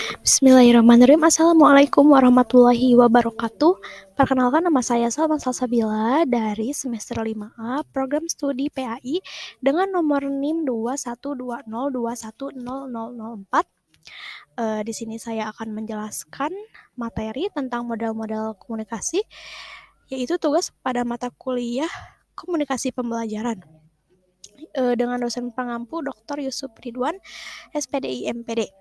Bismillahirrahmanirrahim. Assalamualaikum warahmatullahi wabarakatuh. Perkenalkan, nama saya Salma Salsabila dari semester 5A program studi PAI dengan nomor NIM 2120210004. Di sini saya akan menjelaskan materi tentang model-model komunikasi, yaitu tugas pada mata kuliah komunikasi pembelajaran dengan dosen pengampu Dr. Yusuf Ridwan, SPDI MPD.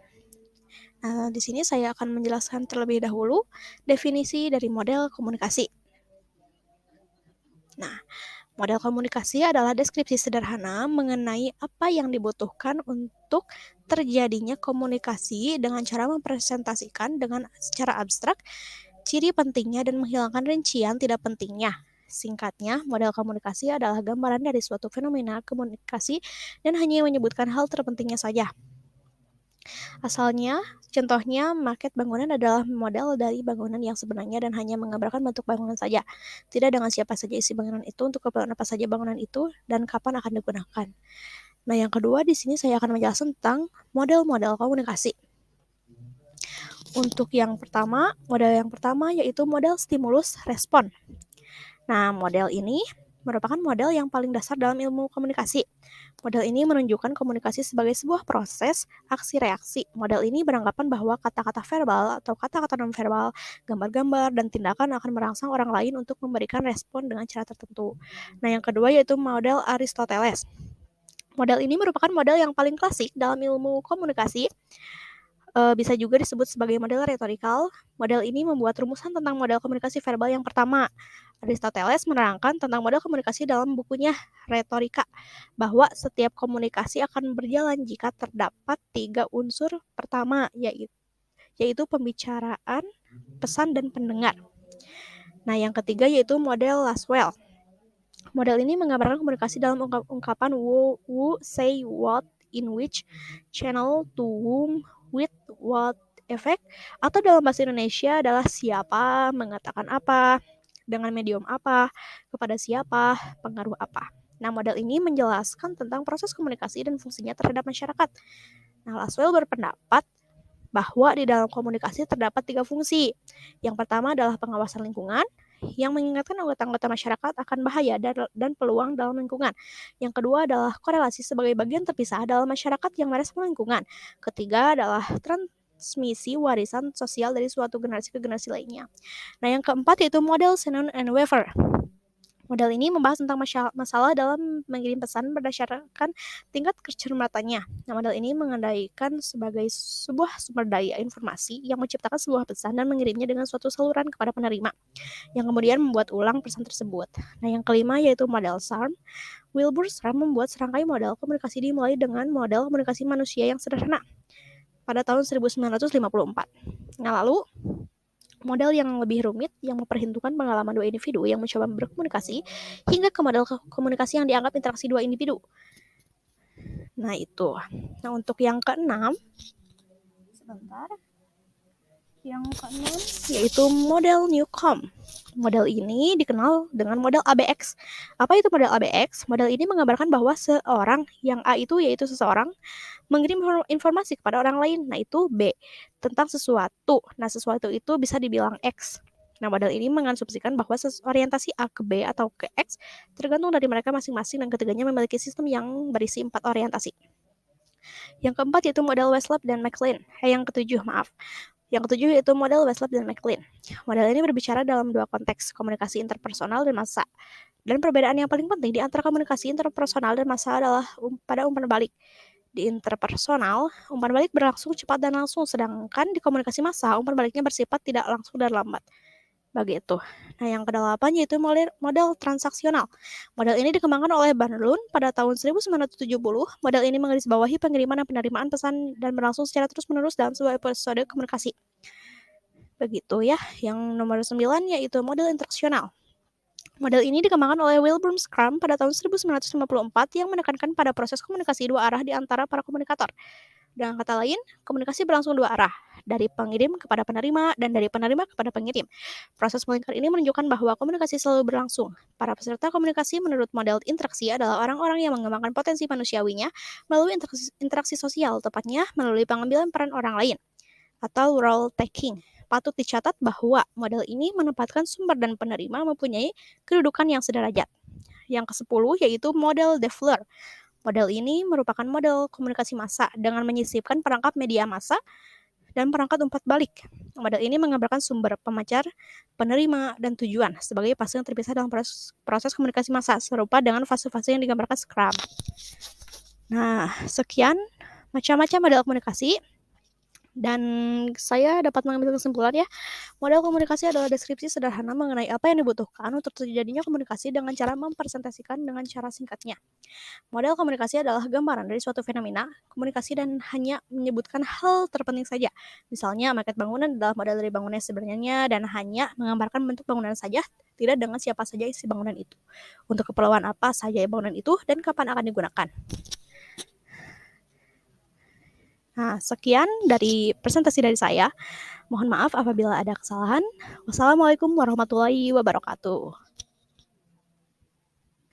Di sini saya akan menjelaskan terlebih dahulu definisi dari model komunikasi. Nah, model komunikasi adalah deskripsi sederhana mengenai apa yang dibutuhkan untuk terjadinya komunikasi dengan cara mempresentasikan dengan secara abstrak ciri pentingnya dan menghilangkan rincian tidak pentingnya. Singkatnya, model komunikasi adalah gambaran dari suatu fenomena komunikasi dan hanya menyebutkan hal terpentingnya saja. Asalnya, contohnya, maket bangunan adalah model dari bangunan yang sebenarnya dan hanya menggambarkan bentuk bangunan saja, tidak dengan siapa saja isi bangunan itu, untuk keperluan apa saja bangunan itu, dan kapan akan digunakan. Nah, yang kedua, di sini saya akan menjelaskan tentang model-model komunikasi. Untuk model yang pertama yaitu model stimulus respon. Nah, model ini merupakan model yang paling dasar dalam ilmu komunikasi. Model ini menunjukkan komunikasi sebagai sebuah proses aksi-reaksi. Model ini beranggapan bahwa kata-kata verbal atau kata-kata non-verbal, gambar-gambar, dan tindakan akan merangsang orang lain untuk memberikan respon dengan cara tertentu. Nah, yang kedua yaitu model Aristoteles. Model ini merupakan model yang paling klasik dalam ilmu komunikasi. Bisa juga disebut sebagai model retorikal. Model ini membuat rumusan tentang model komunikasi verbal yang pertama. Aristoteles menerangkan tentang model komunikasi dalam bukunya Retorika, bahwa setiap komunikasi akan berjalan jika terdapat 3 unsur pertama, yaitu pembicaraan, pesan, dan pendengar. Nah, yang ketiga yaitu model Laswell. Model ini menggambarkan komunikasi dalam ungkapan who, say, what, in which, channel, to whom, with, what, effect, atau dalam bahasa Indonesia adalah siapa, mengatakan apa, dengan medium apa, kepada siapa, pengaruh apa. Nah, model ini menjelaskan tentang proses komunikasi dan fungsinya terhadap masyarakat. Nah, Laswell berpendapat bahwa di dalam komunikasi terdapat 3 fungsi. Yang pertama adalah pengawasan lingkungan, yang mengingatkan anggota-anggota masyarakat akan bahaya dan peluang dalam lingkungan. Yang kedua adalah korelasi sebagai bagian terpisah dalam masyarakat yang merespon lingkungan. Ketiga adalah transmisi warisan sosial dari suatu generasi ke generasi lainnya. Nah, yang keempat yaitu model Shannon and Weaver. Model ini membahas tentang masalah dalam mengirim pesan berdasarkan tingkat kecermatannya. Nah, model ini mengandaikan sebagai sebuah sumber daya informasi yang menciptakan sebuah pesan dan mengirimnya dengan suatu saluran kepada penerima, yang kemudian membuat ulang pesan tersebut. Nah, yang kelima yaitu model SARM. Wilbur SARM membuat serangkai model komunikasi dimulai dengan model komunikasi manusia yang sederhana pada tahun 1954. Nah, lalu model yang lebih rumit yang memperhitungkan pengalaman dua individu yang mencoba berkomunikasi hingga ke model komunikasi yang dianggap interaksi dua individu. Nah, itu. Nah, untuk yang keenam, yaitu model Newcomb. Model ini dikenal dengan model ABX. Apa itu model ABX? Model ini menggambarkan bahwa seorang, yang A itu yaitu seseorang, mengirim informasi kepada orang lain, nah itu B, tentang sesuatu. Nah, sesuatu itu bisa dibilang X. Nah, model ini mengasumsikan bahwa orientasi A ke B atau ke X tergantung dari mereka masing-masing, dan ketiganya memiliki sistem yang berisi 4 orientasi. Yang keempat yaitu model Westlake dan McLean. Yang ketujuh yaitu model Westlake dan McLean. Model ini berbicara dalam 2 konteks, komunikasi interpersonal dan massa. Dan perbedaan yang paling penting di antara komunikasi interpersonal dan massa adalah pada umpan balik. Di interpersonal, umpan balik berlangsung cepat dan langsung, sedangkan di komunikasi massa, umpan baliknya bersifat tidak langsung dan lambat. Begitu. Nah, yang kedelapan yaitu model transaksional. Model ini dikembangkan oleh Barlow pada tahun 1970. Model ini menggarisbawahi pengiriman dan penerimaan pesan dan berlangsung secara terus-menerus dalam sebuah episode komunikasi. Begitu ya. Yang nomor 9 yaitu model interaksional. Model ini dikembangkan oleh Wilbur Schramm pada tahun 1954 yang menekankan pada proses komunikasi dua arah di antara para komunikator. Dengan kata lain, komunikasi berlangsung dua arah, dari pengirim kepada penerima dan dari penerima kepada pengirim. Proses melingkar ini menunjukkan bahwa komunikasi selalu berlangsung. Para peserta komunikasi menurut model interaksi adalah orang-orang yang mengembangkan potensi manusiawinya melalui interaksi sosial, tepatnya melalui pengambilan peran orang lain. atau role taking. Patut dicatat bahwa model ini menempatkan sumber dan penerima mempunyai kedudukan yang sederajat. Yang ke-10 yaitu model Deafler. Model ini merupakan model komunikasi massa dengan menyisipkan perangkap media massa dan perangkat umpat balik. Model ini menggambarkan sumber, pemancar, penerima, dan tujuan sebagai fase yang terpisah dalam proses komunikasi massa, serupa dengan fase-fase yang digambarkan Scrum. Nah, sekian macam-macam model komunikasi. Dan saya dapat mengambil kesimpulan ya, model komunikasi adalah deskripsi sederhana mengenai apa yang dibutuhkan untuk terjadinya komunikasi dengan cara mempresentasikan dengan cara singkatnya. Model komunikasi adalah gambaran dari suatu fenomena komunikasi dan hanya menyebutkan hal terpenting saja. Misalnya, maket bangunan adalah model dari bangunan sebenarnya dan hanya menggambarkan bentuk bangunan saja, tidak dengan siapa saja isi bangunan itu, untuk keperluan apa saja bangunan itu, dan kapan akan digunakan. Nah, sekian dari presentasi dari saya. Mohon maaf apabila ada kesalahan. Wassalamualaikum warahmatullahi wabarakatuh.